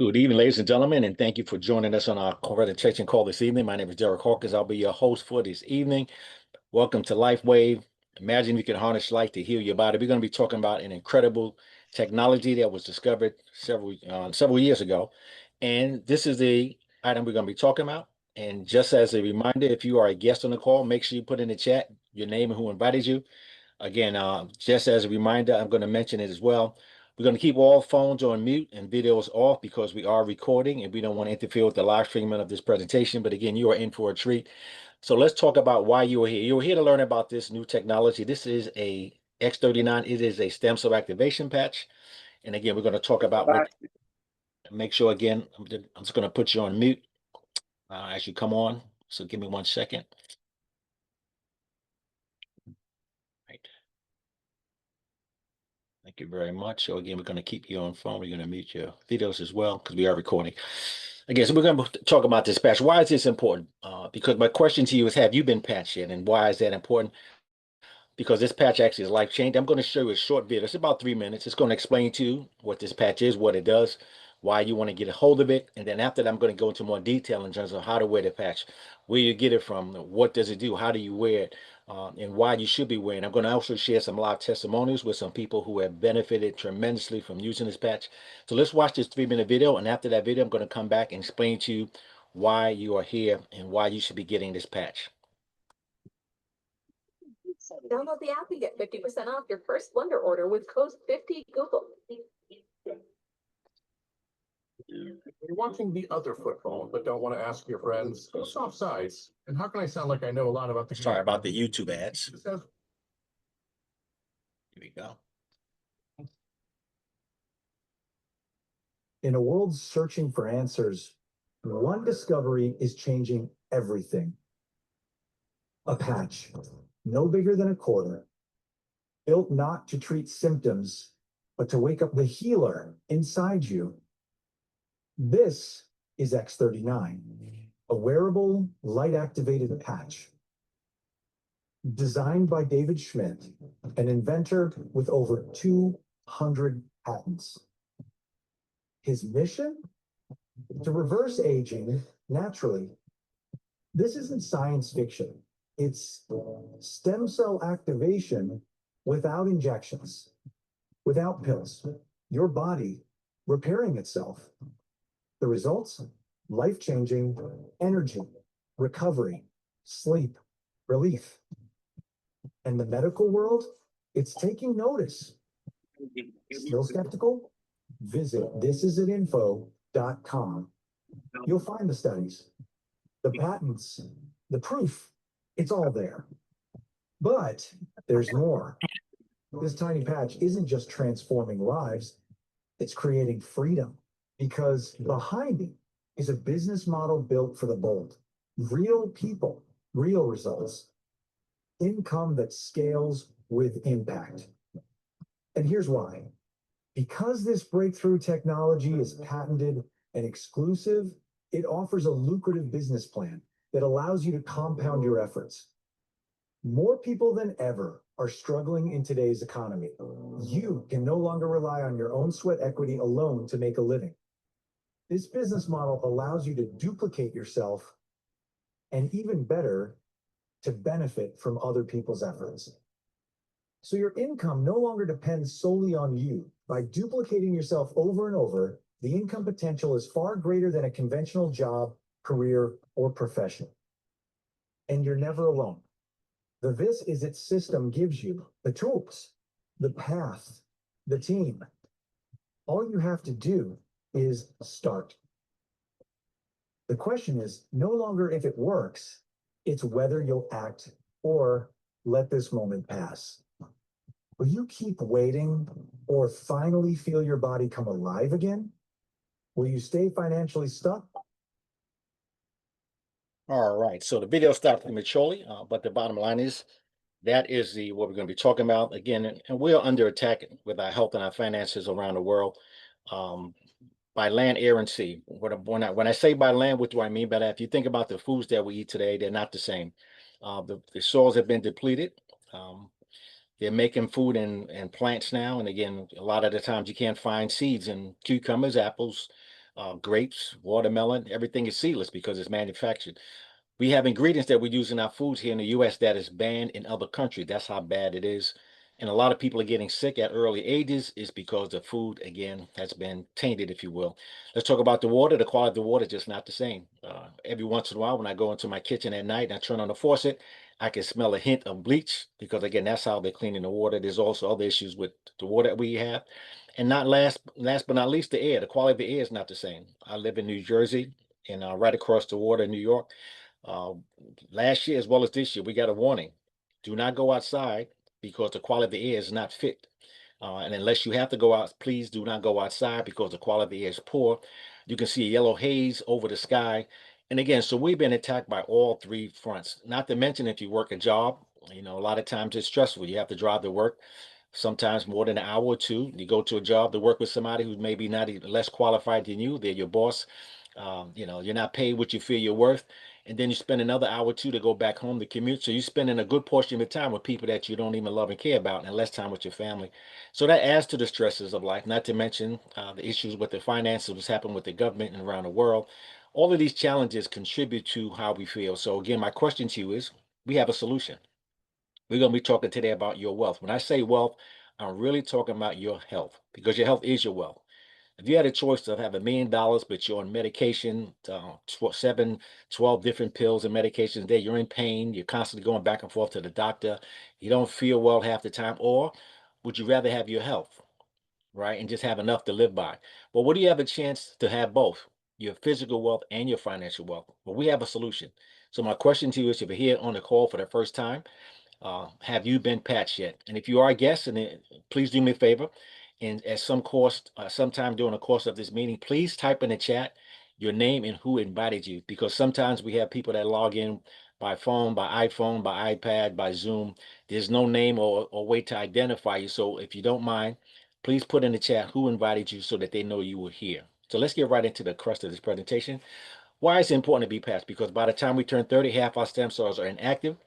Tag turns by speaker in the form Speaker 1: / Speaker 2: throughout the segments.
Speaker 1: Good evening, ladies and gentlemen, and thank you for joining us on our presentation call this evening. My name is Derek Hawkins. I'll be your host for this evening. Welcome to Life Wave. Imagine you can harness light to heal your body. We're going to be talking about an incredible technology that was discovered several years ago, and this is the item we're going to be talking about. And just as a reminder, if you are a guest on the call, make sure you put in the chat your name and who invited you. Again, just as a reminder, I'm going to mention it as well. We're going to keep all phones on mute and videos off because we are recording and we don't want to interfere with the live streaming of this presentation. But again, you are in for a treat. So let's talk about why you are here. You're here to learn about this new technology. This is a X39. It is a stem cell activation patch. And again, we're going to talk about what, make sure again, I'm just going to put you on mute as you come on. So give me 1 second. Right. Thank you very much. So again, we're going to keep you on phone. We're going to mute your videos as well because we are recording. Again, so we're going to talk about this patch. Why is this important? Because my question to you is, have you been patched yet? And why is that important? Because this patch actually is life-changing. I'm going to show you a short video. It's about 3 minutes. It's going to explain to you what this patch is, what it does, why you want to get a hold of it. And then after that, I'm going to go into more detail in terms of how to wear the patch, where you get it from, what does it do, how do you wear it, and why you should be wearing it. I'm going to also share some live testimonials with some people who have benefited tremendously from using this patch. So let's watch this 3-minute video. And after that video, I'm going to come back and explain to you why you are here and why you should be getting this patch.
Speaker 2: Download the app and get 50% off your first Wonder order with code 50 Google.
Speaker 3: You're watching the other football, but don't want to ask your friends, who's offsides? And how can I sound like I know a lot about the game?
Speaker 1: Sorry about the YouTube ads.
Speaker 3: Says,
Speaker 1: Here we go.
Speaker 4: In a world searching for answers, one discovery is changing everything. A patch, no bigger than a quarter, built not to treat symptoms, but to wake up the healer inside you. This is X39, a wearable, light-activated patch. Designed by David Schmidt, an inventor with over 200 patents. His mission? To reverse aging naturally. This isn't science fiction. It's stem cell activation without injections, without pills. Your body repairing itself. The results? Life-changing energy, recovery, sleep, relief. And the medical world? It's taking notice. Still skeptical? Visit thisisatinfo.com. You'll find the studies, the patents, the proof. It's all there. But there's more. This tiny patch isn't just transforming lives, it's creating freedom. Because behind it is a business model built for the bold. Real people, real results. Income that scales with impact. And here's why. Because this breakthrough technology is patented and exclusive, it offers a lucrative business plan that allows you to compound your efforts. More people than ever are struggling in today's economy. You can no longer rely on your own sweat equity alone to make a living. This business model allows you to duplicate yourself and, even better, to benefit from other people's efforts. So your income no longer depends solely on you. By duplicating yourself over and over, the income potential is far greater than a conventional job, career, or profession. And you're never alone. The This Is It system gives you the tools, the path, the team. All you have to do is start. The question is no longer if it works, it's whether you'll act or let this moment pass. Will you keep waiting or finally feel your body come alive again? Will you stay financially stuck?
Speaker 1: All right, so the video stopped prematurely, but the bottom line is that is what we're going to be talking about again. And we're under attack with our health and our finances around the world by land, air, and sea. When I say by land, what do I mean by that? If you think about the foods that we eat today, they're not the same. The soils have been depleted. They're making food and plants now. And again, a lot of the times you can't find seeds in cucumbers, apples, grapes, watermelon, everything is seedless because it's manufactured. We have ingredients that we use in our foods here in the US that is banned in other countries. That's how bad it is. And a lot of people are getting sick at early ages is because the food, again, has been tainted, if you will. Let's talk about the water. The quality of the water is just not the same. Every once in a while, when I go into my kitchen at night and I turn on the faucet, I can smell a hint of bleach because, again, that's how they're cleaning the water. There's also other issues with the water that we have. And not last but not least, the air. The quality of the air is not the same. I live in New Jersey and right across the water in New York. Uh, Last year, as well as this year, we got a warning. Do not go outside because the quality of the air is not fit. And unless you have to go out, please do not go outside because the quality of the air is poor. You can see a yellow haze over the sky. And again, so we've been attacked by all three fronts. Not to mention if you work a job, a lot of times it's stressful. You have to drive to work, sometimes more than an hour or two. You go to a job to work with somebody who's maybe not even less qualified than you. They're your boss. You're not paid what you feel you're worth. And then you spend another hour or two to go back home to commute. So you're spending a good portion of your time with people that you don't even love and care about, and less time with your family. So that adds to the stresses of life, not to mention the issues with the finances, what's happened with the government and around the world. All of these challenges contribute to how we feel. So again, my question to you is, we have a solution. We're going to be talking today about your wealth. When I say wealth, I'm really talking about your health because your health is your wealth. If you had a choice to have $1 million, but you're on medication, 12 different pills and medications a day, you're in pain, you're constantly going back and forth to the doctor, you don't feel well half the time, or would you rather have your health, right, and just have enough to live by? Well, what do you have a chance to have both? Your physical wealth and your financial wealth. Well, we have a solution. So my question to you is, if you're here on the call for the first time, have you been patched yet? And if you are a guest, and please do me a favor, and at sometime during the course of this meeting, please type in the chat your name and who invited you, because sometimes we have people that log in by phone, by iPhone, by iPad, by Zoom. There's no name or way to identify you. So if you don't mind, please put in the chat who invited you so that they know you were here. So let's get right into the crust of this presentation. Why it's important to be patched? Because by the time we turn 30, half our stem cells are inactive.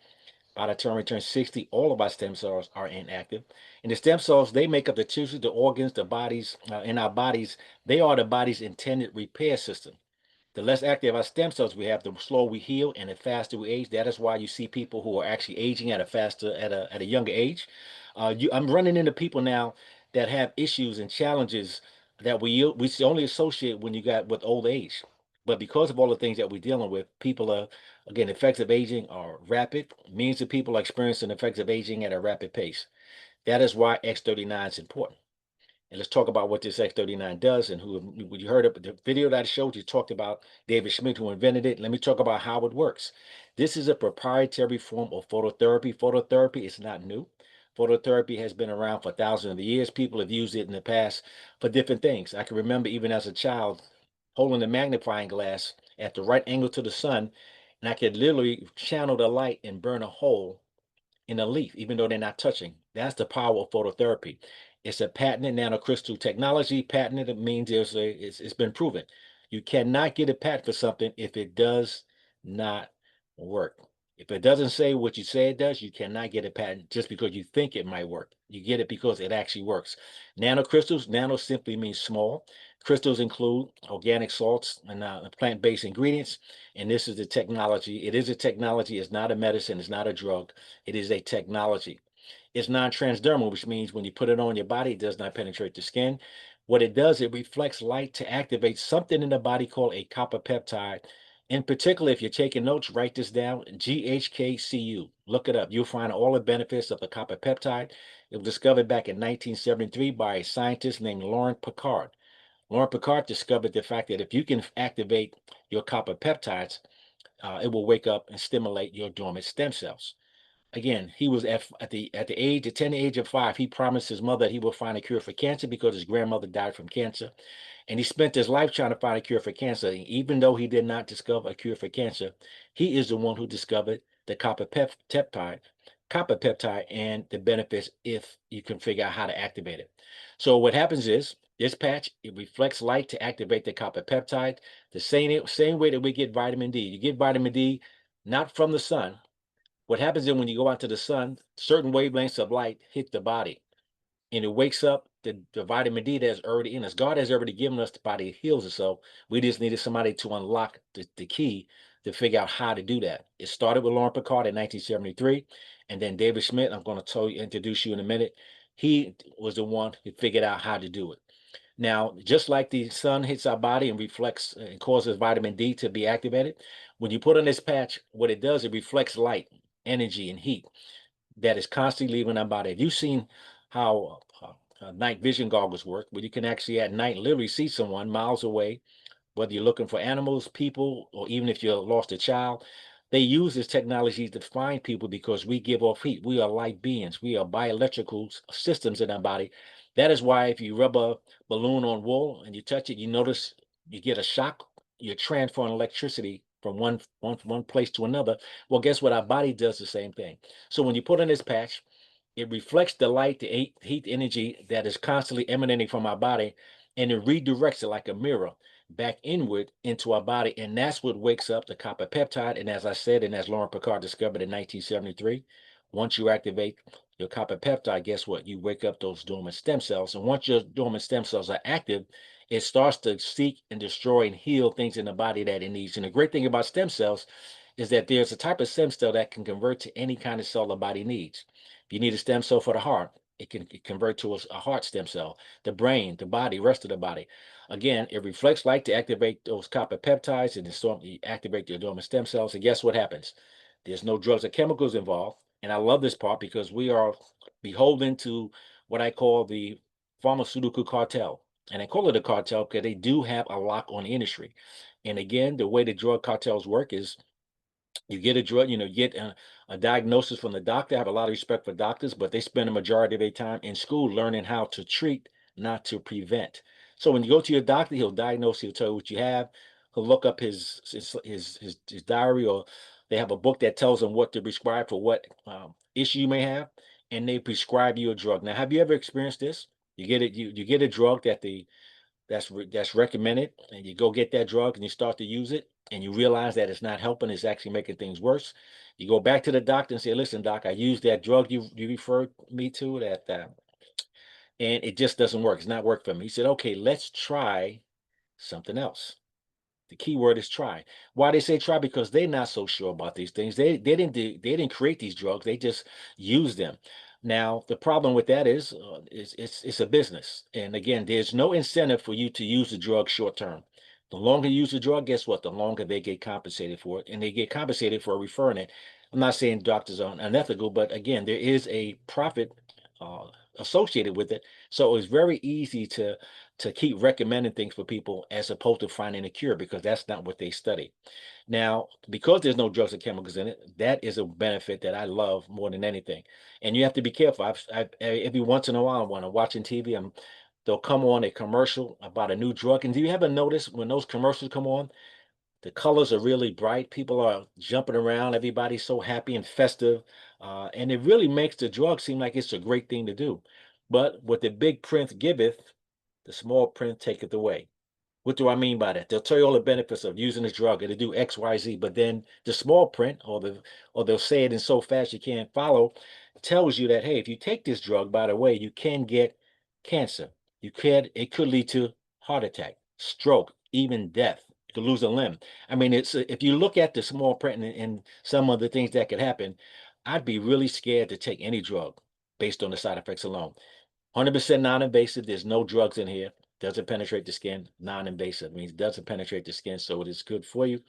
Speaker 1: By the time we turn 60, all of our stem cells are inactive. And the stem cells, they make up the tissues, the organs, the bodies, in our bodies. They are the body's intended repair system. The less active our stem cells we have, the slower we heal and the faster we age. That is why you see people who are actually aging at a younger age. I'm running into people now that have issues and challenges that we only associate when you got with old age. But because of all the things that we're dealing with, people are, again, effects of aging are rapid. Millions of people are experiencing effects of aging at a rapid pace. That is why X39 is important. And let's talk about what this X39 does and who you heard of the video that I showed you talked about David Schmidt, who invented it. Let me talk about how it works. This is a proprietary form of phototherapy. Phototherapy is not new. Phototherapy has been around for thousands of years. People have used it in the past for different things. I can remember even as a child holding a magnifying glass at the right angle to the sun, and I could literally channel the light and burn a hole in a leaf, even though they're not touching. That's the power of phototherapy. It's a patented nanocrystal technology. Patented means it's been proven. You cannot get a patent for something if it does not work. If it doesn't say what you say it does, you cannot get a patent just because you think it might work. You get it because it actually works. Nanocrystals, nano simply means small. Crystals include organic salts and plant-based ingredients. And this is the technology. It is a technology. It's not a medicine. It's not a drug. It is a technology. It's non-transdermal, which means when you put it on your body, it does not penetrate the skin. What it does, it reflects light to activate something in the body called a copper peptide. In particular, if you're taking notes, write this down, GHKCU. Look it up. You'll find all the benefits of the copper peptide. It was discovered back in 1973 by a scientist named Laurent Picard. Laurent Picard discovered the fact that if you can activate your copper peptides, it will wake up and stimulate your dormant stem cells. Again, he was at the tender age of 5, he promised his mother that he would find a cure for cancer because his grandmother died from cancer. And he spent his life trying to find a cure for cancer. And even though he did not discover a cure for cancer, he is the one who discovered the copper peptide and the benefits if you can figure out how to activate it. So what happens is this patch, it reflects light to activate the copper peptide, the same way that we get vitamin D. You get vitamin D not from the sun. What happens is when you go out to the sun, certain wavelengths of light hit the body and it wakes up the vitamin D that's already in us. God has already given us the body that heals itself. We just needed somebody to unlock the key to figure out how to do that. It started with Lauren Picard in 1973, and then David Schmidt, I'm going to introduce you in a minute. He was the one who figured out how to do it. Now, just like the sun hits our body and reflects and causes vitamin D to be activated, when you put on this patch, what it does, it reflects light, energy, and heat that is constantly leaving our body. Have you seen how night vision goggles work, where you can actually at night literally see someone miles away, whether you're looking for animals, people, or even if you lost a child? They use this technology to find people because we give off heat. We are light beings. We are bioelectrical systems in our body. That is why if you rub a balloon on wool and you touch it, you notice you get a shock. You're transferring electricity from one place to another. Well, guess what? Our body does the same thing. So when you put on this patch, it reflects the light, the heat energy that is constantly emanating from our body, and it redirects it like a mirror back inward into our body. And that's what wakes up the copper peptide. And as I said, and as Lauren Picard discovered in 1973, once you activate your copper peptide, guess what? You wake up those dormant stem cells. And once your dormant stem cells are active, it starts to seek and destroy and heal things in the body that it needs. And the great thing about stem cells is that there's a type of stem cell that can convert to any kind of cell the body needs. If you need a stem cell for the heart, it can convert to a heart stem cell, the brain, the body, rest of the body. Again, it reflects light to activate those copper peptides and you activate your dormant stem cells. And guess what happens? There's no drugs or chemicals involved. And I love this part because we are beholden to what I call the pharmaceutical cartel. And I call it a cartel because they do have a lock on the industry. And again, the way the drug cartels work is you get a drug, you get a diagnosis from the doctor. I have a lot of respect for doctors, but they spend a majority of their time in school learning how to treat, not to prevent. So when you go to your doctor, he'll diagnose, he'll tell you what you have. He'll look up his diary, or they have a book that tells them what to prescribe for what issue you may have, and they prescribe you a drug. Now, have you ever experienced this? You get it, you get a drug that's recommended, and you go get that drug and you start to use it and you realize that it's not helping, it's actually making things worse. You go back to the doctor and say, listen, doc, I used that drug you referred me to, and it just doesn't work. It's not work for me. He said, okay, let's try something else. The key word is try. Why they say try? Because they're not so sure about these things. They didn't create these drugs. They just use them. Now the problem with that is it's a business, and again, there's no incentive for you to use the drug short term. The longer you use the drug, guess what? The longer they get compensated for it, and they get compensated for referring it. I'm not saying doctors are unethical, but again, there is a profit uh, associated with it. So it's very easy to keep recommending things for people as opposed to finding a cure, because that's not what they study. Now, because there's no drugs or chemicals in it, that is a benefit that I love more than anything. And you have to be careful. Every once in a while, when I'm watching TV, they'll come on a commercial about a new drug. And do you ever notice when those commercials come on, the colors are really bright, people are jumping around, everybody's so happy and festive, and it really makes the drug seem like it's a great thing to do. But what the big print giveth, the small print taketh away. What do I mean by that? They'll tell you all the benefits of using this drug and to do X, Y, Z, but then the small print, or they'll say it in so fast you can't follow, tells you that, hey, if you take this drug, by the way, you can get cancer. It could lead to heart attack, stroke, even death. You could lose a limb. I mean, if you look at the small print and some of the things that could happen, I'd be really scared to take any drug based on the side effects alone. 100% non-invasive. There's no drugs in here. Doesn't penetrate the skin. Non-invasive means doesn't penetrate the skin, so it is good for you.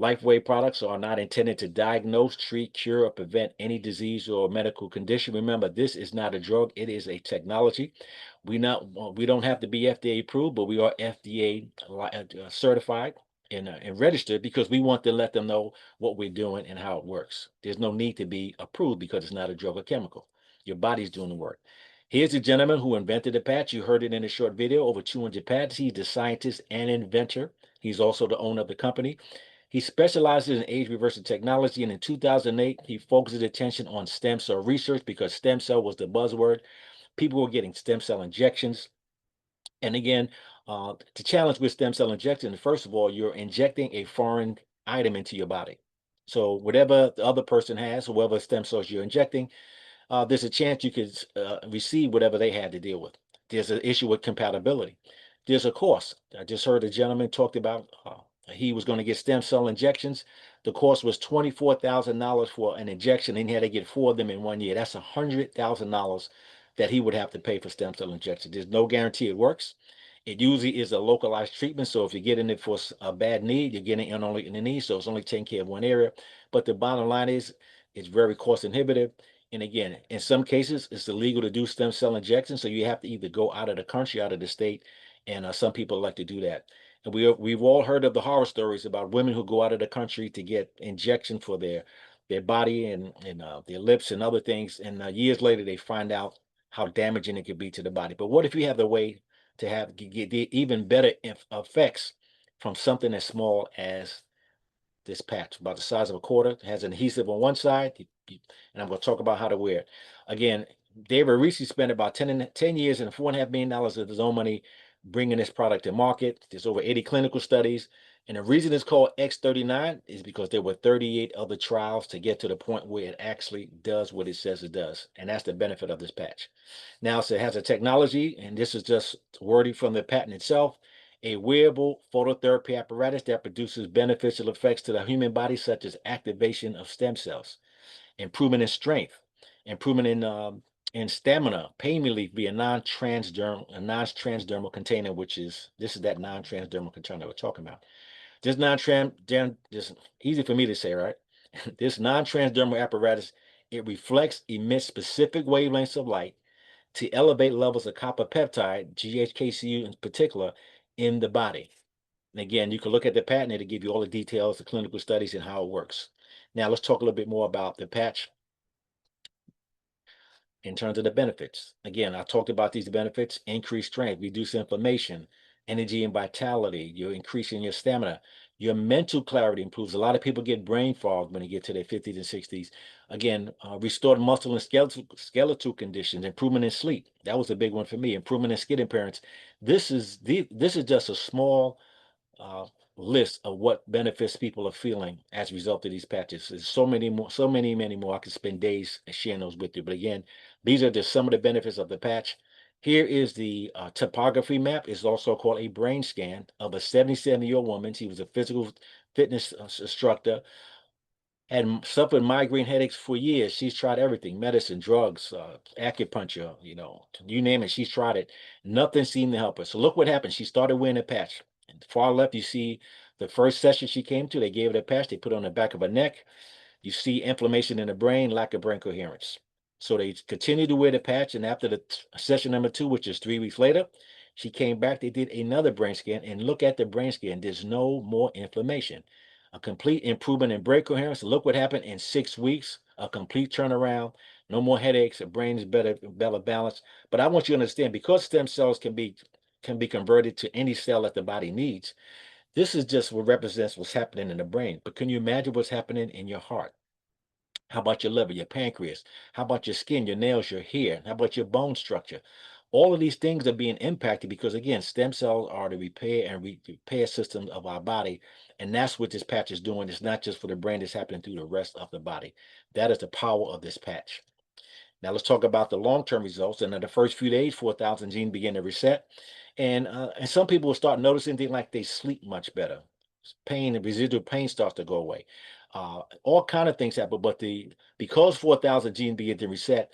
Speaker 1: LifeWave products are not intended to diagnose, treat, cure, or prevent any disease or medical condition. Remember, this is not a drug; it is a technology. We don't have to be FDA approved, but we are FDA certified and registered, because we want to let them know what we're doing and how it works. There's no need to be approved because it's not a drug or chemical. Your body's doing the work. Here's the gentleman who invented the patch. You heard it in a short video, over 200 patents. He's the scientist and inventor. He's also the owner of the company. He specializes in age reversing technology, and in 2008, he focused his attention on stem cell research because stem cell was the buzzword. People were getting stem cell injections. And again, the challenge with stem cell injection, first of all, you're injecting a foreign item into your body. So whatever the other person has, or whatever stem cells you're injecting, there's a chance you could receive whatever they had to deal with. there's an issue with compatibility. There's a cost. I just heard a gentleman talked about he was going to get stem cell injections. The cost was $24,000 for an injection, and he had to get 4 of them in 1 year. That's $100,000 that he would have to pay for stem cell injection. There's no guarantee it works. It usually is a localized treatment. So if you're getting it for a bad need, you're getting it only in the knee. So it's only taking care of one area. But the bottom line is it's very cost inhibitive. And again, in some cases, it's illegal to do stem cell injections. So you have to either go out of the country, out of the state. And some people like to do that. And we've all heard of the horror stories about women who go out of the country to get injection for their body and their lips and other things. And years later, they find out how damaging it could be to the body. But what if you have the way to get the even better effects from something as small as this patch, about the size of a quarter? It has an adhesive on one side, and I'm going to talk about how to wear it. Again, David recently spent about 10 years and $4.5 million of his own money bringing this product to market. There's over 80 clinical studies. And the reason it's called X39 is because there were 38 other trials to get to the point where it actually does what it says it does. And that's the benefit of this patch. Now, so it has a technology, and this is just wording from the patent itself, a wearable phototherapy apparatus that produces beneficial effects to the human body, such as activation of stem cells, improvement in strength, improvement in stamina, pain relief via non-transdermal container, this is that non-transdermal container we're talking about. This this easy for me to say, right? This non-transdermal apparatus, it emits specific wavelengths of light to elevate levels of copper peptide, GHKCU in particular, in the body. And again, you can look at the patent, it'll give you all the details, the clinical studies, and how it works. Now, let's talk a little bit more about the patch in terms of the benefits. Again, I talked about these benefits: increased strength, reduce inflammation, energy and vitality. You're increasing your stamina. Your mental clarity improves. A lot of people get brain fog when they get to their 50s and 60s. Again, restored muscle and skeletal conditions, improvement in sleep. That was a big one for me. Improvement in skin appearance. This is just a small uh, list of what benefits people are feeling as a result of these patches. There's so many more, many more. I could spend days sharing those with you. But again, these are just some of the benefits of the patch. Here is the topography map. It's also called a brain scan of a 77-year-old woman. She was a physical fitness instructor, had suffered migraine headaches for years. She's tried everything: medicine, drugs, acupuncture, you name it, she's tried it. Nothing seemed to help her. So look what happened. She started wearing a patch. And far left, you see the first session she came to, they gave her a patch, they put it on the back of her neck. You see inflammation in the brain, lack of brain coherence. So they continued to wear the patch, and after the session number 2, which is 3 weeks later, she came back. They did another brain scan, and look at the brain scan. There's no more inflammation. A complete improvement in brain coherence. Look what happened in 6 weeks. A complete turnaround. No more headaches. The brain is better balanced. But I want you to understand, because stem cells can be converted to any cell that the body needs. This is just what represents what's happening in the brain. But can you imagine what's happening in your heart? How about your liver, your pancreas? How about your skin, your nails, your hair? How about your bone structure? All of these things are being impacted because, again, stem cells are the repair and repair system of our body. And that's what this patch is doing. It's not just for the brain, it's happening through the rest of the body. That is the power of this patch. Now let's talk about the long-term results. And in the first few days, 4,000 genes begin to reset. And some people will start noticing things like they sleep much better. Pain and residual pain starts to go away. All kind of things happen, but because 4,000 genes begin to reset,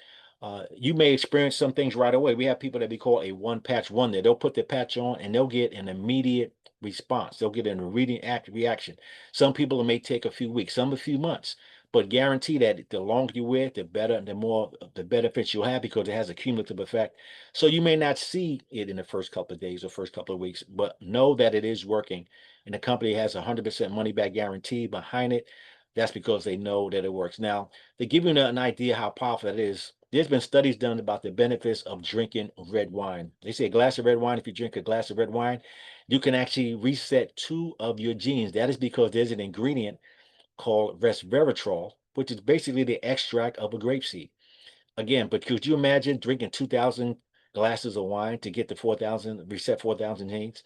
Speaker 1: you may experience some things right away. We have people that we call a one-patch wonder. They'll put the patch on and they'll get an immediate response. They'll get an immediate reaction. Some people, it may take a few weeks, some a few months, but guarantee that the longer you wear it, the better, the benefits you'll have, because it has a cumulative effect. So you may not see it in the first couple of days or first couple of weeks, but know that it is working. And the company has a 100% money back guarantee behind it. That's because they know that it works. Now, to give you an idea how powerful that is, there's been studies done about the benefits of drinking red wine. They say a glass of red wine, if you drink a glass of red wine, you can actually reset 2 of your genes. That is because there's an ingredient called resveratrol, which is basically the extract of a grapeseed. Again, but could you imagine drinking 2,000 glasses of wine to get the 4,000, reset 4,000 genes?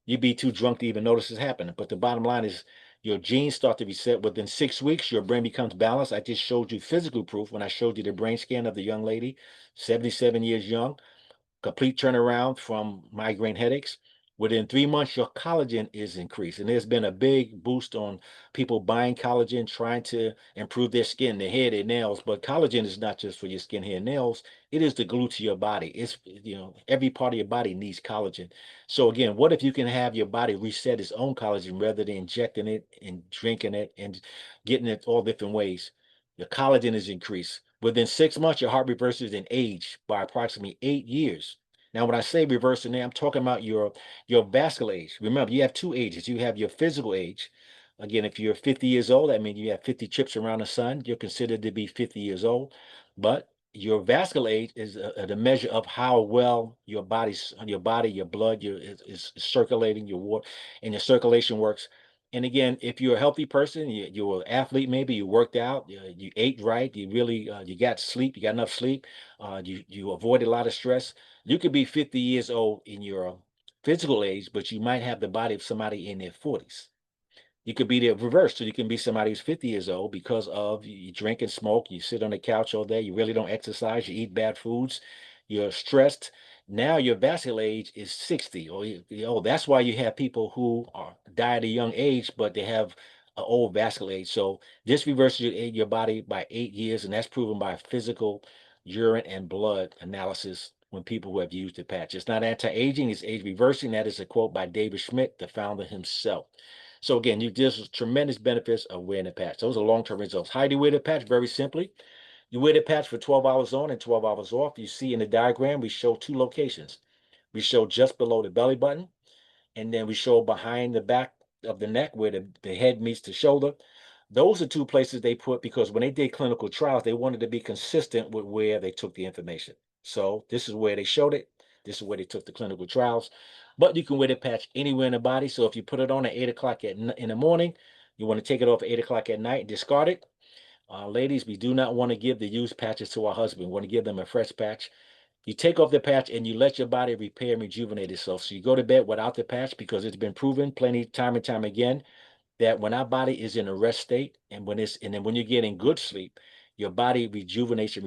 Speaker 1: You'd be too drunk to even notice it's happening. But the bottom line is your genes start to reset. Within 6 weeks, your brain becomes balanced. I just showed you physical proof when I showed you the brain scan of the young lady, 77 years young. complete turnaround from migraine headaches. Within 3 months, your collagen is increased. And there's been a big boost on people buying collagen, trying to improve their skin, their hair, their nails. But collagen is not just for your skin, hair, nails. It is the glue to your body. It's, every part of your body needs collagen. So again, what if you can have your body reset its own collagen rather than injecting it and drinking it and getting it all different ways? Your collagen is increased. Within 6 months, your heart reverses in age by approximately 8 years. Now, when I say reversing, I'm talking about your vascular age. Remember, you have two ages. You have your physical age. Again, if you're 50 years old, that means you have 50 trips around the sun. You're considered to be 50 years old. But your vascular age is the measure of how well your body, your blood, is circulating, your water, and your circulation works. And again, if you're a healthy person, you're an athlete, maybe you worked out, you ate right, you really you got sleep, you got enough sleep, you avoid a lot of stress. You could be 50 years old in your physical age, but you might have the body of somebody in their 40s. You could be the reverse. So you can be somebody who's 50 years old because of you drink and smoke, you sit on the couch all day, you really don't exercise, you eat bad foods, you're stressed. Now your vascular age is 60. That's why you have people who die at a young age, but they have an old vascular age. So this reverses your body by 8 years, and that's proven by physical urine and blood analysis when people who have used the patch. It's not anti-aging, it's age reversing. That is a quote by David Schmidt, the founder himself. So again, there's tremendous benefits of wearing a patch. Those are long-term results. How do you wear the patch? Very simply, you wear the patch for 12 hours on and 12 hours off. You see in the diagram, we show two locations. We show just below the belly button, and then we show behind the back of the neck where the head meets the shoulder. Those are two places they put because when they did clinical trials, they wanted to be consistent with where they took the information. So this is where they showed it. This is where they took the clinical trials. But you can wear the patch anywhere in the body. So if you put it on at 8 o'clock in the morning, you want to take it off at 8 o'clock at night and discard it. Ladies, we do not want to give the used patches to our husband. We want to give them a fresh patch. You take off the patch and you let your body repair and rejuvenate itself. So you go to bed without the patch because it's been proven plenty time and time again that when our body is in a rest state and then when you get in good sleep, your body rejuvenates and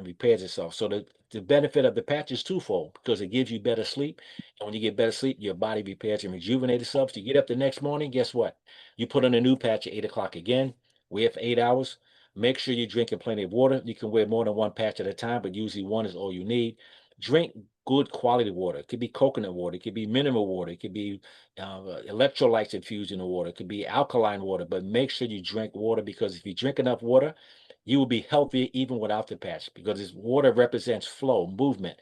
Speaker 1: repairs itself. So the benefit of the patch is twofold because it gives you better sleep. And when you get better sleep, your body repairs and rejuvenates itself. So you get up the next morning, guess what? You put on a new patch at 8 o'clock again, wear for 8 hours. Make sure you're drinking plenty of water. You can wear more than one patch at a time, but usually one is all you need. Drink good quality water. It could be coconut water. It could be mineral water. It could be electrolytes infused in the water. It could be alkaline water, but make sure you drink water because if you drink enough water, you will be healthier even without the patch because this water represents flow, movement.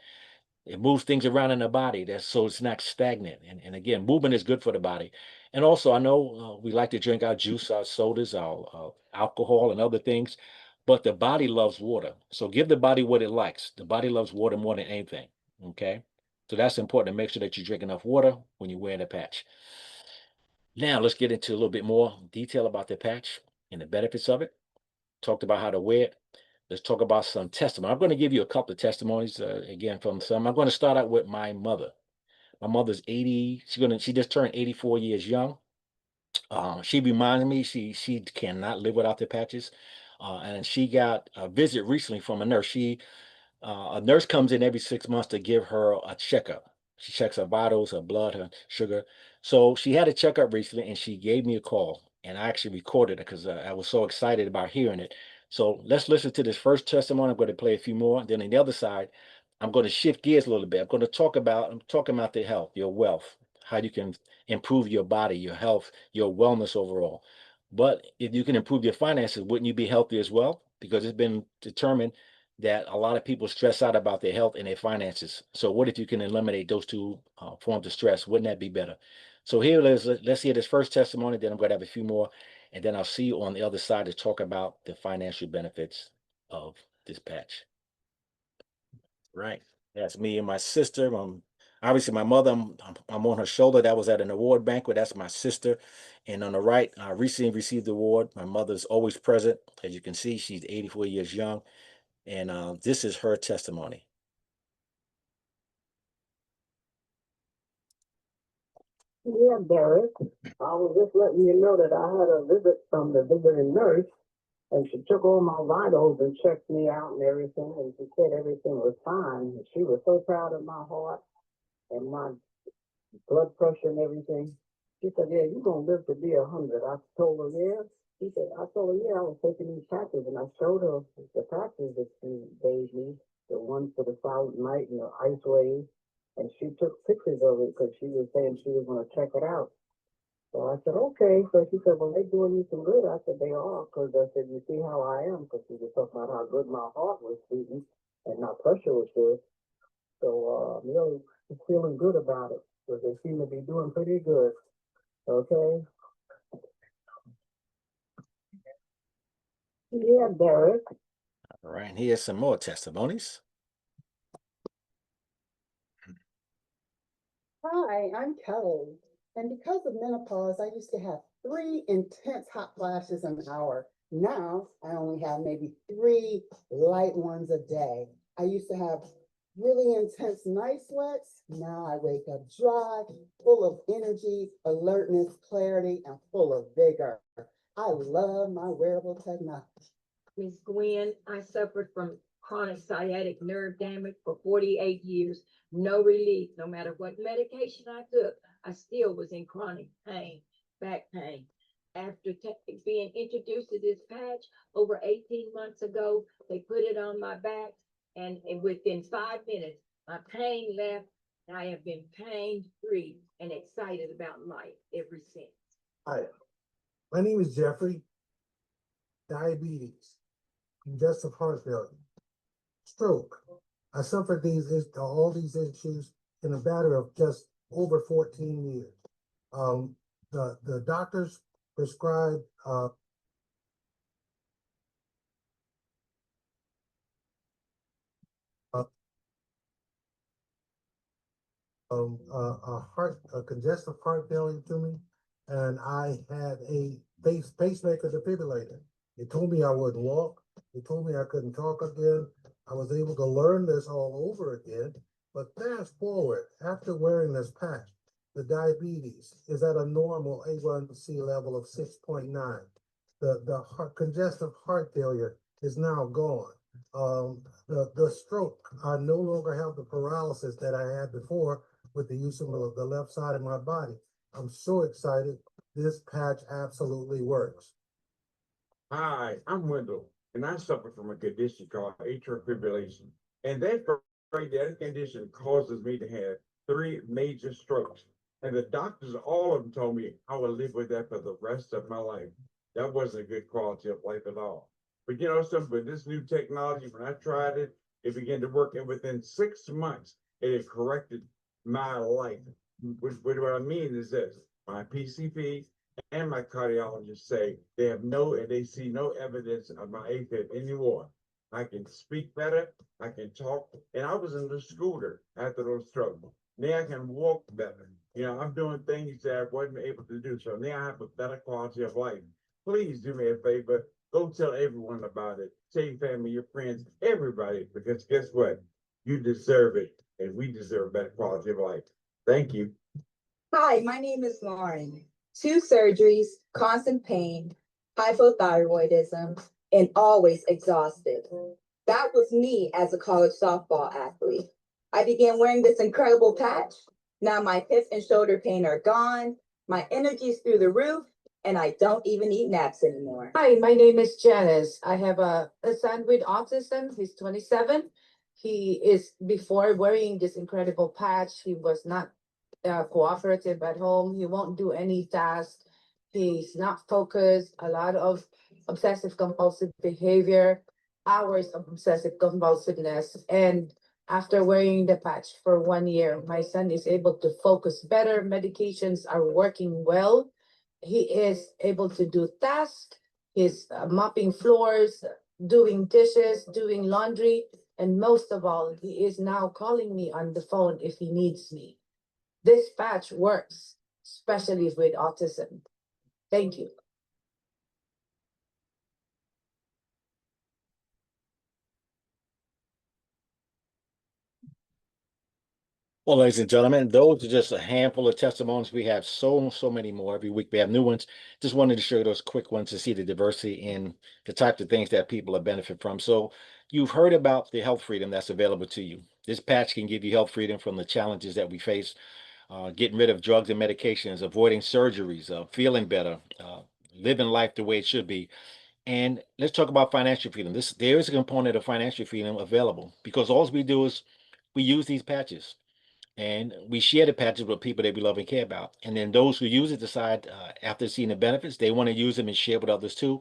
Speaker 1: It moves things around in the body. So it's not stagnant. And again, movement is good for the body. And also, I know we like to drink our juice, our sodas, our alcohol, and other things, but the body loves water. So give the body what it likes. The body loves water more than anything. Okay. So that's important to make sure that you drink enough water when you're wearing the patch. Now let's get into a little bit more detail about the patch and the benefits of it. Talked about how to wear it. Let's talk about some testimony. I'm going to give you a couple of testimonies again from some. I'm going to start out with my mother. My mother's 80. She just turned 84 years young. She reminded me she cannot live without the patches. And she got a visit recently from a nurse. A nurse comes in every 6 months to give her a checkup. She checks her vitals, her blood, her sugar. So she had a checkup recently and she gave me a call. And I actually recorded it because I was so excited about hearing it. So let's listen to this first testimony. I'm going to play a few more. Then on the other side, I'm going to shift gears a little bit. I'm talking about the health, your wealth, how you can improve your body, your health, your wellness overall. But if you can improve your finances, wouldn't you be healthy as well? Because it's been determined that a lot of people stress out about their health and their finances. So what if you can eliminate those two forms of stress? Wouldn't that be better? So here, let's hear this first testimony. Then I'm going to have a few more, and then I'll see you on the other side to talk about the financial benefits of this patch. Right. That's me and my sister. Obviously, my mother, I'm on her shoulder. That was at an award banquet. That's my sister. And on the right, I recently received the award. My mother's always present. As you can see, she's 84 years young. And this is her testimony.
Speaker 5: Yeah, Derek. I was just letting you know that I had a visit from the visiting nurse, And she took all my vitals and checked me out and everything, and she said everything was fine. And she was so proud of my heart and my blood pressure and everything. She said, "Yeah, you're gonna live to be 100." I told her, "Yeah." She said, "I told her, yeah, I was taking these patches," and I showed her the patches that she gave me, the one for the silent night and the ice wave. And she took pictures of it because she was saying she was gonna check it out. So I said, okay. So she said, "Well, they doing you some good." I said, "They are," because I said, "You see how I am?" Because she was talking about how good my heart was beating and my pressure was good. So, I'm really feeling good about it because they seem to be doing pretty good. Okay. Yeah, Derek.
Speaker 1: All right, and here's some more testimonies.
Speaker 6: Hi, I'm Kelly. And because of menopause, I used to have 3 intense hot flashes an hour. Now I only have maybe 3 light ones a day. I used to have really intense night sweats. Now I wake up dry, full of energy, alertness, clarity, and full of vigor. I love my wearable technology.
Speaker 7: Miss Gwen, I suffered from chronic sciatic nerve damage for 48 years. No relief, no matter what medication I took, I still was in chronic pain, back pain. After being introduced to this patch over 18 months ago, they put it on my back, and within 5 minutes, my pain left. And I have been pain free and excited about life ever since.
Speaker 8: Hi, my name is Jeffrey. Diabetes, congestive heart failure, stroke. I suffered all these issues in a matter of just over 14 years. The doctors prescribed a congestive heart failure to me, and I had a pacemaker defibrillator. They told me I wouldn't walk. They told me I couldn't talk again. I was able to learn this all over again. But fast forward, after wearing this patch, the diabetes is at a normal A1C level of 6.9. The congestive heart failure is now gone. The stroke, I no longer have the paralysis that I had before with the use of the left side of my body. I'm so excited. This patch absolutely works.
Speaker 9: Hi, I'm Wendell, and I suffer from a condition called atrial fibrillation. And that condition causes me to have 3 major strokes. And the doctors, all of them told me I would live with that for the rest of my life. That wasn't a good quality of life at all. But you know something, with this new technology, when I tried it, it began to work. And within 6 months, it had corrected my life. What I mean is this: my PCP and my cardiologist say they see no evidence of my AFib anymore. I can speak better, I can talk, and I was in the scooter after those strokes. Now I can walk better. I'm doing things that I wasn't able to do. So now I have a better quality of life. Please do me a favor. Go tell everyone about it. Tell your family, your friends, everybody, because guess what? You deserve it, and we deserve a better quality of life. Thank you.
Speaker 10: Hi, my name is Lauren. 2 surgeries, constant pain, hypothyroidism, and always exhausted. That was me as a college softball athlete. I began wearing this incredible patch. Now my hip and shoulder pain are gone, my energy's through the roof, and I don't even eat naps anymore.
Speaker 11: Hi, my name is Janice. I have a son with autism. He's 27. Before wearing this incredible patch, he was not cooperative at home. He won't do any task. He's not focused. A lot of obsessive compulsive behavior, hours of obsessive compulsiveness. And after wearing the patch for 1 year, my son is able to focus better. Medications are working well. He is able to do tasks. He's mopping floors, doing dishes, doing laundry. And most of all, he is now calling me on the phone if he needs me. This patch works, especially with autism. Thank you.
Speaker 1: Well, ladies and gentlemen, those are just a handful of testimonies. We have so many more every week. We have new ones. Just wanted to show you those quick ones to see the diversity in the types of things that people have benefit from. So you've heard about the health freedom that's available to you. This patch can give you health freedom from the challenges that we face, getting rid of drugs and medications, avoiding surgeries, feeling better, living life the way it should be. And let's talk about financial freedom. There is a component of financial freedom available because all we do is we use these patches and we share the patches with people that we love and care about. And then those who use it decide after seeing the benefits, they want to use them and share with others too.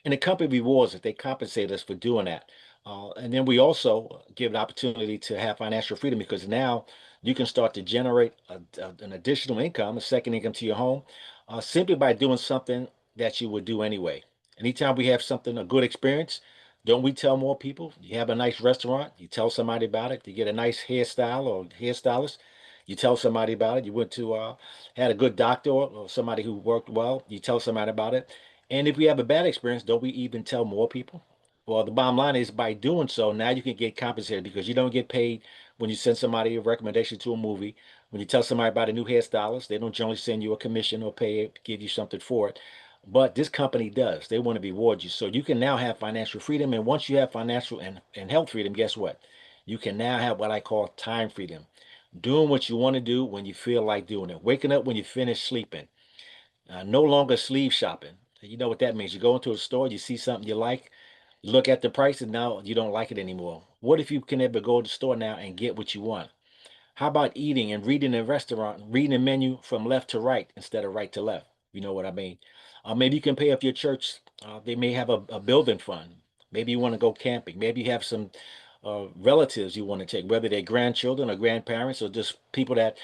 Speaker 1: And the company rewards us, they compensate us for doing that. And then we also give an opportunity to have financial freedom because now you can start to generate an additional income, a second income to your home, simply by doing something that you would do anyway. Anytime we have something, a good experience, don't we tell more people? You have a nice restaurant, you tell somebody about it. You get a nice hairstyle or hairstylist, you tell somebody about it. You went to had a good doctor or somebody who worked well, you tell somebody about it. And if we have a bad experience, don't we even tell more people? Well, the bottom line is by doing so, now you can get compensated because you don't get paid when you send somebody a recommendation to a movie. When you tell somebody about a new hairstylist, they don't generally send you a commission or pay, give you something for it. But this company does. They want to reward you. So you can now have financial freedom. And once you have financial and health freedom, guess what? You can now have what I call time freedom. Doing what you want to do when you feel like doing it. Waking up when you finish sleeping. No longer sleeve shopping. You know what that means. You go into a store, you see something you like, you look at the price, and now you don't like it anymore. What if you can ever go to the store now and get what you want? How about eating and reading in a restaurant, reading the menu from left to right instead of right to left? You know what I mean? Maybe you can pay off your church. They may have a building fund. Maybe you want to go camping. Maybe you have some relatives you want to take, whether they're grandchildren or grandparents or just people that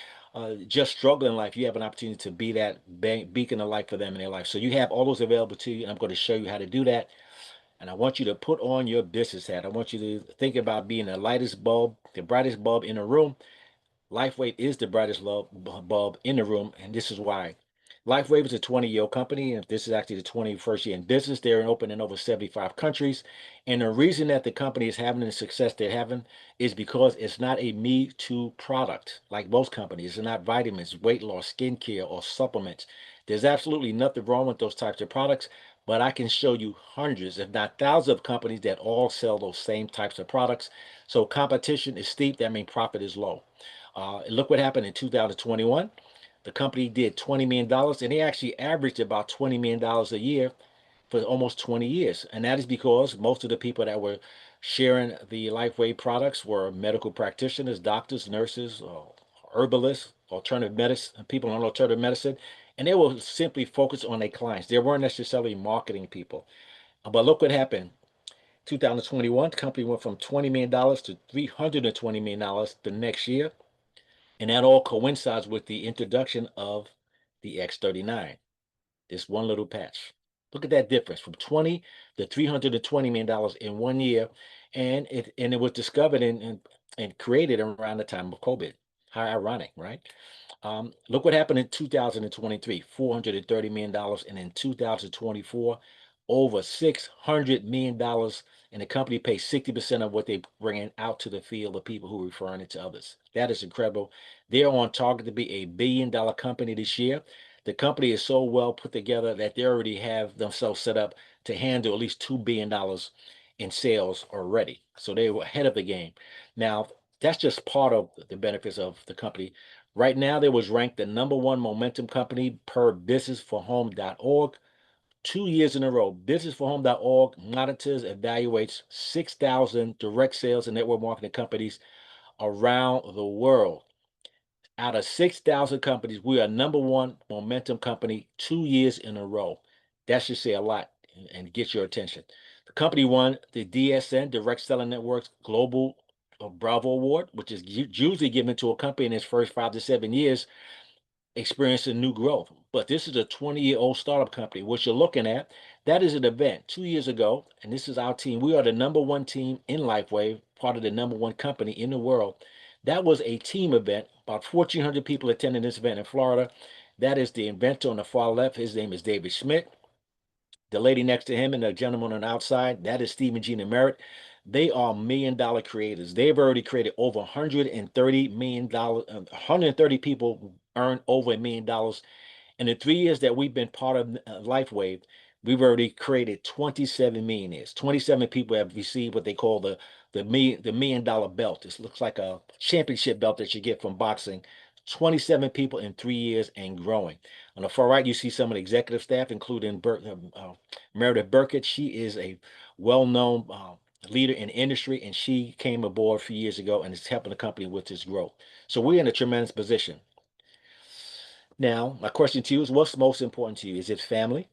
Speaker 1: just struggle in life. You have an opportunity to be that beacon of light for them in their life. So you have all those available to you, and I'm going to show you how to do that. And I want you to put on your business hat. I want you to think about being the lightest bulb, the brightest bulb in a room. LifeWave is the brightest bulb in the room, and this is why. LifeWave is a 20-year-old company, and this is actually the 21st year in business. They're open in over 75 countries. And the reason that the company is having the success they're having is because it's not a me too product like most companies. It's not vitamins, weight loss, skincare, or supplements. There's absolutely nothing wrong with those types of products, but I can show you hundreds, if not thousands, of companies that all sell those same types of products. So competition is steep. That means profit is low. Look what happened in 2021. The company did $20 million, and they actually averaged about $20 million a year for almost 20 years. And that is because most of the people that were sharing the LifeWave products were medical practitioners, doctors, nurses, herbalists, alternative medicine, people on alternative medicine, and they were simply focused on their clients. They weren't necessarily marketing people. But look what happened. 2021, the company went from $20 million to $320 million the next year. And that all coincides with the introduction of the X39, this one little patch. Look at that difference from 20 to $320 million in 1 year. And it was discovered and created around the time of COVID. How ironic, right? Look what happened in 2023, $430 million. And in 2024, over $600 million. And the company pays 60% of what they bring out to the field of people who are referring it to others. That is incredible. They're on target to be $1 billion company this year. The company is so well put together that they already have themselves set up to handle at least $2 billion in sales already. So they were ahead of the game. Now, that's just part of the benefits of the company. Right now, they was ranked the #1 momentum company per businessforhome.org 2 years in a row. Businessforhome.org monitors, evaluates 6,000 direct sales and network marketing companies around the world. Out of 6,000 companies, we are #1 momentum company 2 years in a row. That should say a lot and get your attention. The company won the DSN, Direct Selling Networks Global Bravo Award, which is usually given to a company in its first 5 to 7 years experiencing new growth. But this is a 20-year-old startup company. What you're looking at, that is an event 2 years ago, and this is our team. We are the #1 team in LifeWave, part of the #1 company in the world. That was a team event. About 1,400 people attended this event in Florida. That is the inventor on the far left. His name is David Schmidt. The lady next to him and the gentleman on the outside, that is Stephen Gina Merritt. They are $1 million creators. They've already created over $130 million. 130 people earn over $1 million. In the 3 years that we've been part of LifeWave, we've already created 27 millionaires. 27 people have received what they call the $1 million belt. This looks like a championship belt that you get from boxing. 27 people in 3 years and growing. On the far right, you see some of the executive staff, including Meredith Burkett. She is a well-known leader in the industry, and she came aboard a few years ago and is helping the company with its growth. So we're in a tremendous position. Now, my question to you is, what's most important to you? Is it family?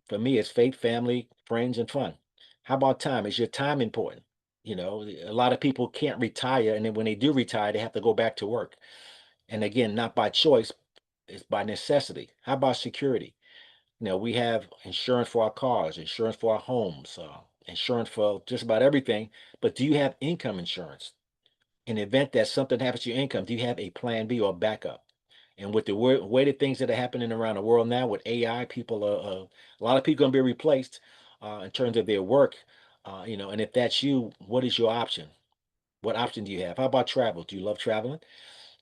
Speaker 1: For me, it's faith, family, friends, and fun. How about time? Is your time important? You know, a lot of people can't retire, and then when they do retire, they have to go back to work. And again, not by choice, it's by necessity. How about security? You know, we have insurance for our cars, insurance for our homes, insurance for just about everything. But do you have income insurance? In the event that something happens to your income, do you have a plan B or backup? And with the way the things that are happening around the world now with AI, people are a lot of people going to be replaced in terms of their work. You know, and if that's you, what is your option? What option do you have? How about travel? Do you love traveling?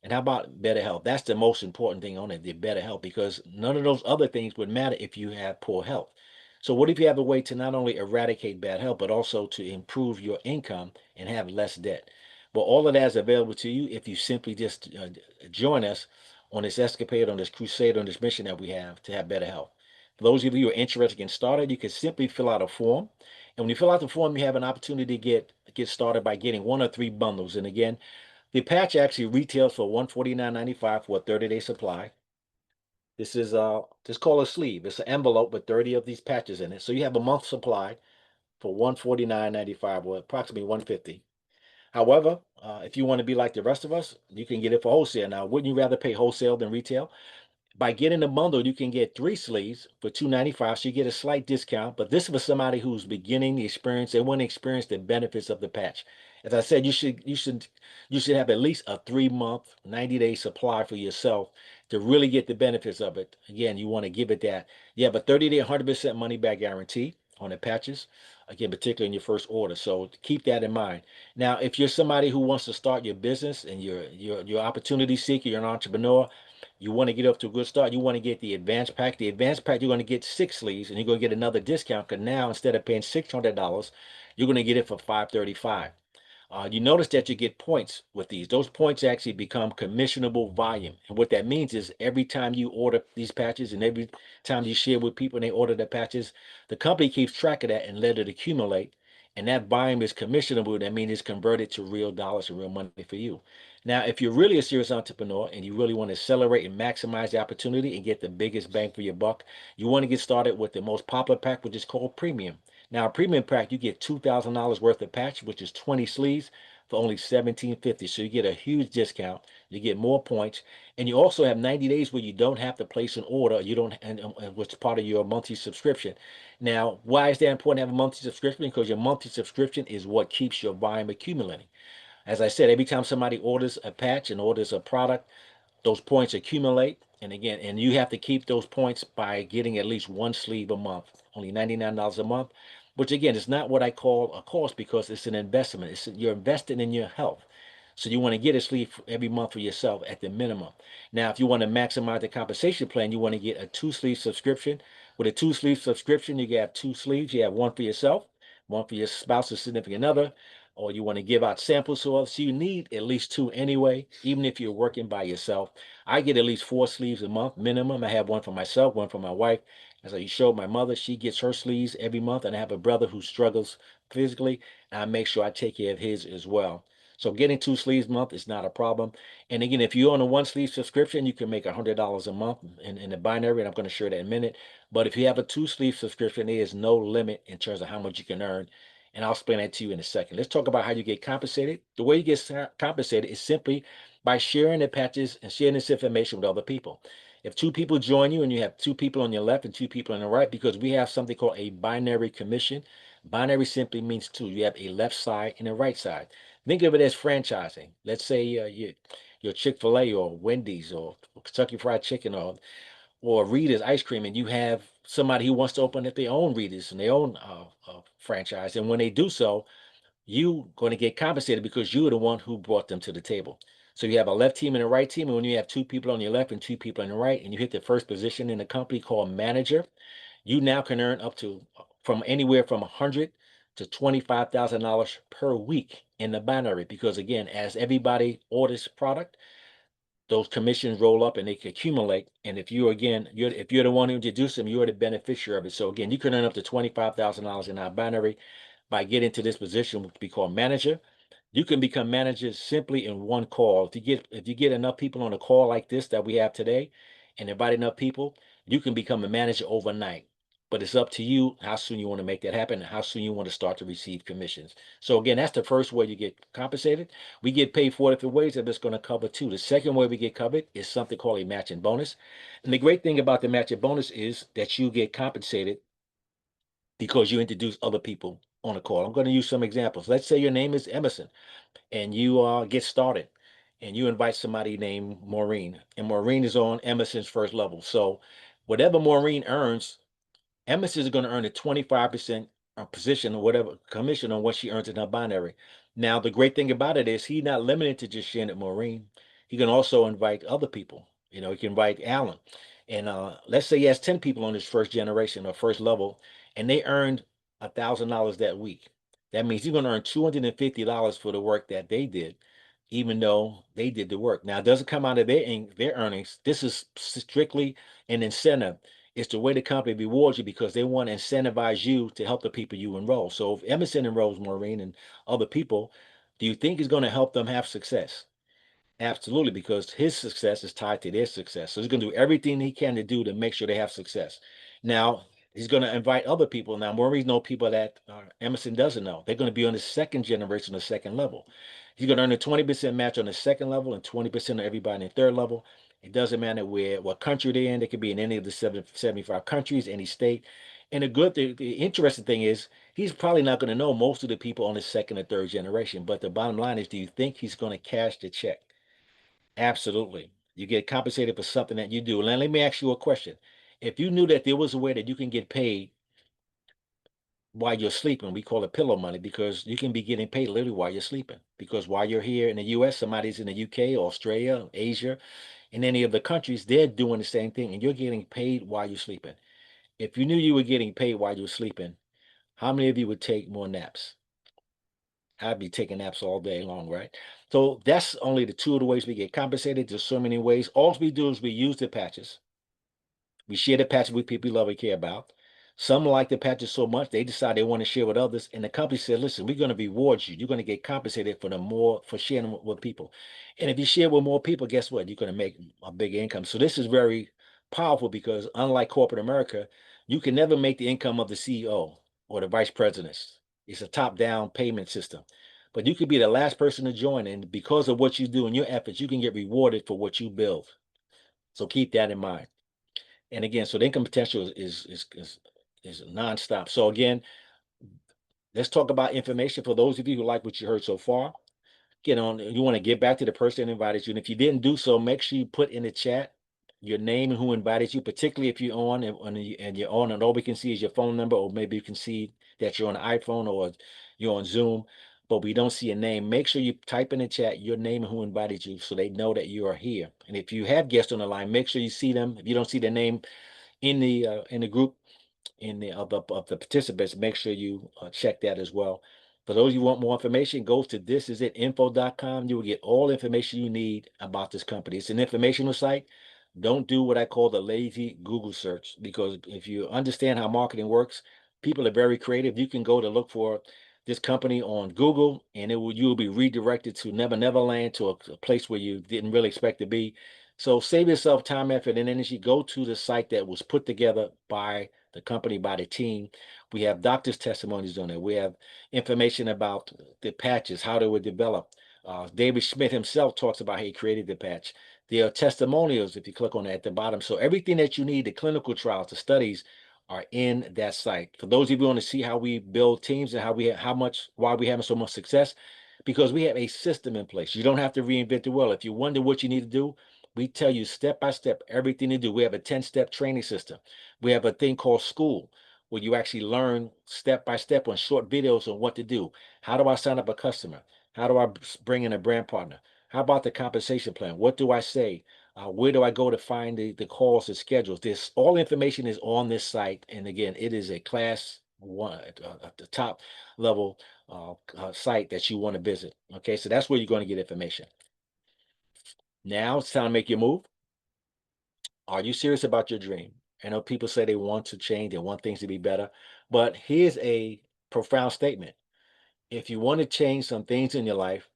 Speaker 1: And how about better health? That's the most important thing on it, the better health, because none of those other things would matter if you have poor health. So what if you have a way to not only eradicate bad health, but also to improve your income and have less debt? Well, all of that is available to you if you simply just join us on this escapade, on this crusade, on this mission that we have to have better health. For those of you who are interested in getting started, you can simply fill out a form. And when you fill out the form, you have an opportunity to get started by getting 1 or 3 bundles. And again, the patch actually retails for $149.95 for a 30-day supply. This is called a sleeve. It's an envelope with 30 of these patches in it. So you have a month supply for $149.95, or approximately $150. However, if you want to be like the rest of us, you can get it for wholesale. Now, wouldn't you rather pay wholesale than retail? By getting the bundle, you can get 3 sleeves for $295, so you get a slight discount. But this is for somebody who's beginning the experience. They want to experience the benefits of the patch. As I said, you should have at least a 3-month, 90-day supply for yourself to really get the benefits of it. Again, you want to give it that. You have a 30-day, 100% money back guarantee on the patches. Again, particularly in your first order. So keep that in mind. Now, if you're somebody who wants to start your business and you're opportunity seeker, you're an entrepreneur, you want to get up to a good start, you want to get the advanced pack. The advanced pack, you're going to get 6 sleeves, and you're going to get another discount, because now instead of paying $600, you're going to get it for $535. You notice that you get points with these. Those points actually become commissionable volume. And what that means is every time you order these patches and every time you share with people and they order the patches, the company keeps track of that and let it accumulate. And that volume is commissionable. That means it's converted to real dollars and real money for you. Now, if you're really a serious entrepreneur and you really want to accelerate and maximize the opportunity and get the biggest bang for your buck, you want to get started with the most popular pack, which is called Premium. Now, a premium pack, you get $2,000 worth of patch, which is 20 sleeves for only $1,750. So you get a huge discount. You get more points, and you also have 90 days where you don't have to place an order. You don't, and which is part of your monthly subscription. Now, why is that important to have a monthly subscription? Because your monthly subscription is what keeps your volume accumulating. As I said, every time somebody orders a patch and orders a product, those points accumulate. And again, and you have to keep those points by getting at least 1 sleeve a month, only $99 a month, which again is not what I call a cost, because it's an investment. You're investing in your health. So you want to get a sleeve every month for yourself at the minimum. Now, if you want to maximize the compensation plan, you want to get a 2-sleeve subscription. With a 2-sleeve subscription, you have 2 sleeves. You have one for yourself, one for your spouse or significant other, or you want to give out samples to others. So you need at least 2 anyway, even if you're working by yourself. I get at least 4 sleeves a month minimum. I have one for myself, one for my wife. As I showed my mother, she gets her sleeves every month, and I have a brother who struggles physically, and I make sure I take care of his as well. So getting 2 sleeves a month is not a problem. And again, if you're on a 1-sleeve subscription, you can make $100 a month in the binary, and I'm going to share that in a minute. But if you have a 2-sleeve subscription, there is no limit in terms of how much you can earn. And I'll explain that to you in a second. Let's talk about how you get compensated. The way you get compensated is simply by sharing the patches and sharing this information with other people. If 2 people join you and you have 2 people on your left and 2 people on the right, because we have something called a binary commission. Binary simply means 2. You have a left side and a right side. Think of it as franchising. Let's say you're Chick-fil-A or Wendy's or Kentucky Fried Chicken or Rita's ice cream, and you have somebody who wants to open up their own Rita's and their own franchise. And when they do so, you going to get compensated because you're the one who brought them to the table. So you have a left team and a right team, and when you have two people on your left and two people on the right, and you hit the first position in the company called manager, you now can earn up to from anywhere from $100 to $25,000 per week in the binary. Because again, as everybody orders product, those commissions roll up and they can accumulate. And if you again, if you're the one who introduced them, you're the beneficiary of it. So again, you can earn up to $25,000 in our binary by getting to this position, which we call manager. You can become manager simply in one call. If you get enough people on a call like this that we have today and invite enough people, you can become a manager overnight. But it's up to you how soon you want to make that happen and how soon you want to start to receive commissions. So again, that's the first way you get compensated. We get paid 4 different ways that it's going to cover too. The second way we get covered is something called a matching bonus. And the great thing about the matching bonus is that you get compensated because you introduce other people on a call. I'm going to use some examples. Let's say your name is Emerson and you get started and you invite somebody named Maureen, and Maureen is on Emerson's first level. So whatever Maureen earns, Emerson is going to earn a 25% position or whatever commission on what she earns in her binary. Now, the great thing about it is he's not limited to just sharing it Maureen. He can also invite other people. He can invite Alan. And let's say he has 10 people on his first generation or first level, and they earned $1,000 that week. That means he's going to earn $250 for the work that they did, even though they did the work. Now, it doesn't come out of their earnings. This is strictly an incentive. It's the way the company rewards you because they want to incentivize you to help the people you enroll. So if Emerson enrolls Maureen and other people, do you think it's going to help them have success? Absolutely, because his success is tied to their success. So he's going to do everything he can to do to make sure they have success. Now, he's going to invite other people. Now, Maureen knows people that Emerson doesn't know. They're going to be on the second generation, the second level. He's going to earn a 20% match on the second level and 20% of everybody in the third level. It doesn't matter what country they're in. They could be in any of the 75 countries, any state. And the interesting thing is, he's probably not going to know most of the people on the second or third generation. But the bottom line is, do you think he's going to cash the check? Absolutely. You get compensated for something that you do. Now, let me ask you a question. If you knew that there was a way that you can get paid while you're sleeping, we call it pillow money because you can be getting paid literally while you're sleeping. Because while you're here in the US, somebody's in the UK, Australia, Asia, in any of the countries, they're doing the same thing and you're getting paid while you're sleeping. If you knew you were getting paid while you were sleeping, how many of you would take more naps? I'd be taking naps all day long, right? So that's only the two of the ways we get compensated. There's so many ways. All we do is we use the patches. We share the patches with people we love and care about. Some like the patches so much they decide they want to share with others, and the company said, "Listen, we're going to reward you. You're going to get compensated for sharing with people. And if you share with more people, guess what? You're going to make a big income." So this is very powerful because unlike corporate America, you can never make the income of the CEO or the vice presidents. It's a top-down payment system. But you could be the last person to join, and because of what you do and your efforts, you can get rewarded for what you build. So keep that in mind. And again, so the income potential is nonstop. So again, let's talk about information for those of you who like what you heard so far. Get on, you want to get back to the person that invited you. And if you didn't do so, make sure you put in the chat your name and who invited you, particularly if you're on and you're on and all we can see is your phone number, or maybe you can see that you're on an iPhone or you're on Zoom, but we don't see a name. Make sure you type in the chat your name and who invited you so they know that you are here. And if you have guests on the line, make sure you see them. If you don't see their name in the group, of the participants, make sure you check that as well. For those who want more information, go to thisisitinfo.com. You will get all information you need about this company. It's an informational site. Don't do what I call the lazy Google search, because if you understand how marketing works, people are very creative. You can go to look for this company on Google, and you'll be redirected to Never Never Land, to a place where you didn't really expect to be. So save yourself time, effort, and energy. Go to the site that was put together by the company, by the team. We have doctors' testimonies on it. We have information about the patches, how they were developed. David Schmidt himself talks about how he created the patch. There are testimonials if you click on it at the bottom. So everything that you need, the clinical trials, the studies, are in that site. For those of you who want to see how we build teams and why we having so much success, because we have a system in place. You don't have to reinvent the wheel. If you wonder what you need to do, we tell you step by step everything to do. We have a 10-step training system. We have a thing called school. where you actually learn step by step on short videos on what to do. How do I sign up a customer? How do I bring in a brand partner? How about the compensation plan? What do I say? Where do I go to find the calls and schedules? This all information is on this site. And again, it is a class one, the top level site that you want to visit. Okay, so that's where you're going to get information. Now it's time to make your move. Are you serious about your dream? I know people say they want to change, they want things to be better, but here's a profound statement. If you want to change some things in your life,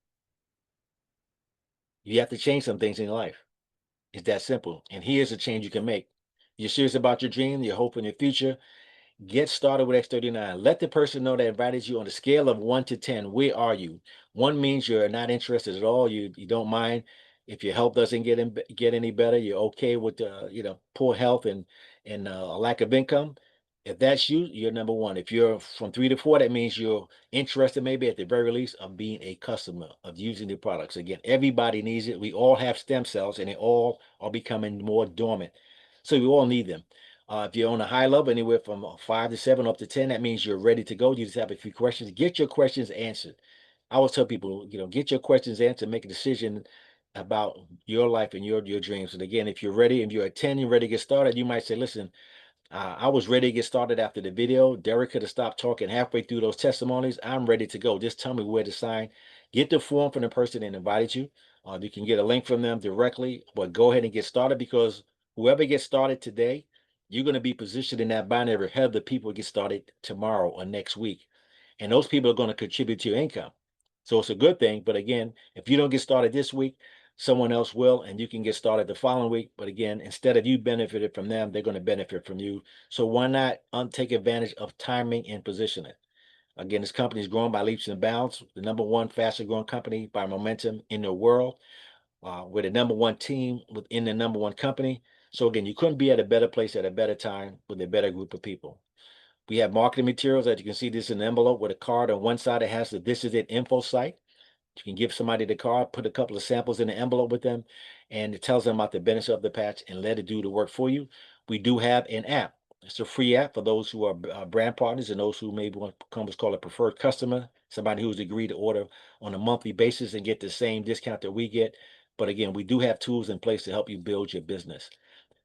Speaker 1: you have to change some things in your life. It's that simple. And here's a change you can make. You're serious about your dream, your hope in your future. Get started with X39. Let the person know that invited you on a scale of 1 to 10. Where are you? 1 means you're not interested at all. You don't mind if your health doesn't get any better. You're okay with poor health and a lack of income. If that's you, you're number 1. If you're from 3 to 4, that means you're interested, maybe at the very least, of being a customer, of using the products. Again, everybody needs it. We all have stem cells, and they all are becoming more dormant. So we all need them. If you're on a high level, anywhere from 5 to 7 up to 10, that means you're ready to go. You just have a few questions. Get your questions answered. I always tell people, get your questions answered, make a decision about your life and your dreams. And again, if you're ready, if you're at 10, you're ready to get started, you might say, listen, I was ready to get started after the video. Derek could have stopped talking halfway through those testimonies. I'm ready to go. Just tell me where to sign. Get the form from the person that invited you. You can get a link from them directly, but go ahead and get started, because whoever gets started today, you're going to be positioned in that binary ahead of the people who get started tomorrow or next week. And those people are going to contribute to your income. So it's a good thing. But again, if you don't get started this week, someone else will, and you can get started the following week. But again, instead of you benefited from them, they're going to benefit from you. So why not take advantage of timing and positioning? Again, this company is growing by leaps and bounds. The number 1 fastest growing company by momentum in the world. We're the number 1 team within the number 1 company. So again, you couldn't be at a better place at a better time with a better group of people. We have marketing materials. As you can see, this is an envelope with a card on one side. It has the "This Is It" info site. You can give somebody the card, put a couple of samples in the envelope with them, and it tells them about the benefits of the patch and let it do the work for you. We do have an app. It's a free app for those who are brand partners and those who maybe want to become what's called a preferred customer, somebody who's agreed to order on a monthly basis and get the same discount that we get. But again, we do have tools in place to help you build your business.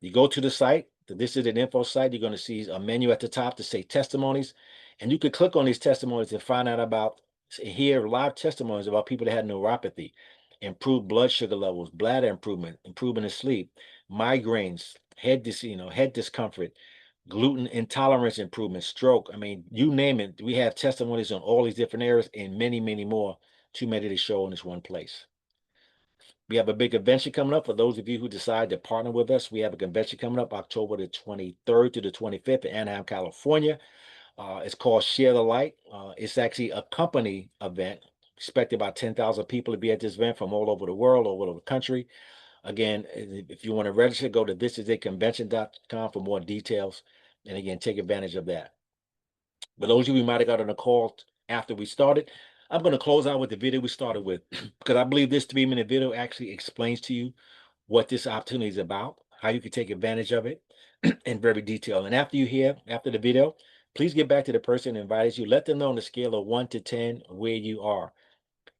Speaker 1: You go to the site, This Is An info site, you're going to see a menu at the top to say testimonies, and you can click on these testimonies and find out about, hear live testimonies about people that had neuropathy, improved blood sugar levels, bladder improvement in sleep, migraines, head discomfort, gluten intolerance improvement, stroke. I mean, you name it. We have testimonies on all these different areas and many, many more. Too many to show in this one place. We have a big convention coming up. For those of you who decide to partner with us, we have a convention coming up October the 23rd to the 25th in Anaheim, California. It's called Share the Light. It's actually a company event. Expect about 10,000 people to be at this event from all over the world, all over the country. Again, if you want to register, go to thisisitconvention.com for more details. And again, take advantage of that. For those of you who might have got on a call after we started, I'm going to close out with the video we started with, because I believe this 3-minute video actually explains to you what this opportunity is about, how you can take advantage of it in very detail. And after the video, please get back to the person who invited you. Let them know on a scale of 1 to 10 where you are.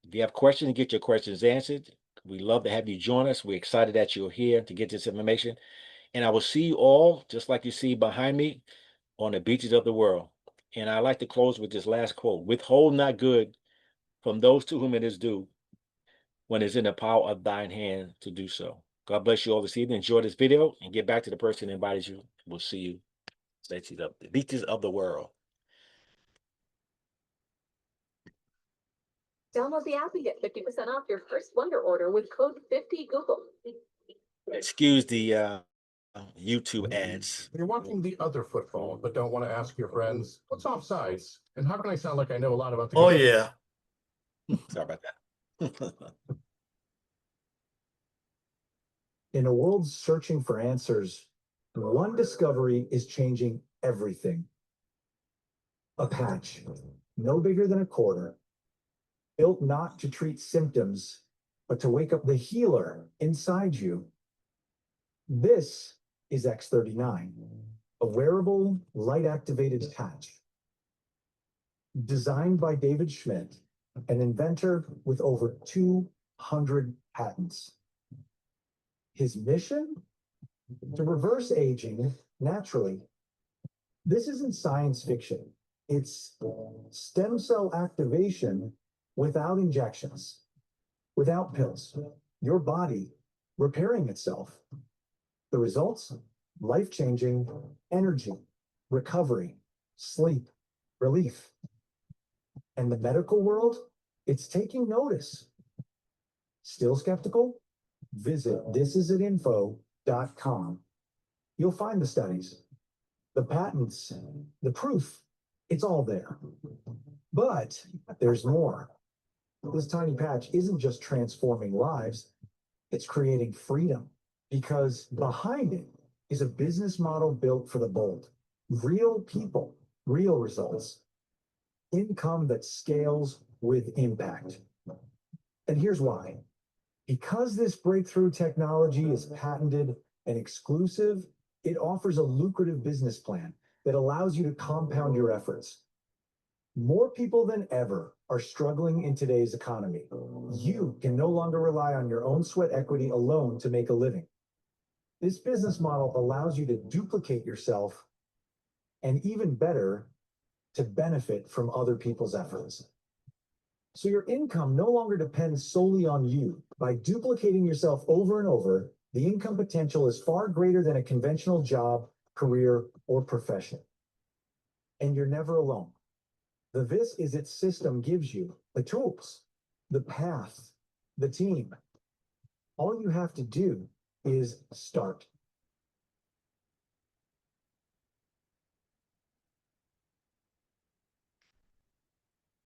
Speaker 1: If you have questions, get your questions answered. We love to have you join us. We're excited that you're here to get this information. And I will see you all, just like you see behind me, on the beaches of the world. And I like to close with this last quote: withhold not good from those to whom it is due, when it's in the power of thine hand to do so. God bless you all this evening. Enjoy this video and get back to the person who invited you. We'll see you. Stay tuned up. The beaches of the world.
Speaker 2: Download the app and get 50% off your first Wonder order with code 50Google.
Speaker 1: Excuse the YouTube ads.
Speaker 3: You're watching the other foot phone, but don't want to ask your friends, what's offsides? And how can I sound like I know a lot about the
Speaker 12: Oh yeah.
Speaker 1: Sorry about that.
Speaker 4: In a world searching for answers, one discovery is changing everything. A patch, no bigger than a quarter, built not to treat symptoms, but to wake up the healer inside you. This is X39, a a wearable light-activated patch. Designed by David Schmidt, an inventor with over 200 patents. His mission? To reverse aging naturally. This isn't science fiction. It's stem cell activation without injections, without pills. Your body repairing itself. The results? Life-changing energy, recovery, sleep, relief. And the medical world? It's taking notice. Still skeptical? Visit thisisatinfo.com. You'll find the studies, the patents, the proof. It's all there. But there's more. This tiny patch isn't just transforming lives, it's creating freedom. Because behind it is a business model built for the bold. Real people, real results. Income that scales with impact. And here's why. Because this breakthrough technology is patented and exclusive, it offers a lucrative business plan that allows you to compound your efforts. More people than ever are struggling in today's economy. You can no longer rely on your own sweat equity alone to make a living. This business model allows you to duplicate yourself and even better, to benefit from other people's efforts. So your income no longer depends solely on you. By duplicating yourself over and over, the income potential is far greater than a conventional job, career, or profession. And you're never alone. The This Is It system gives you the tools, the path, the team. All you have to do is start.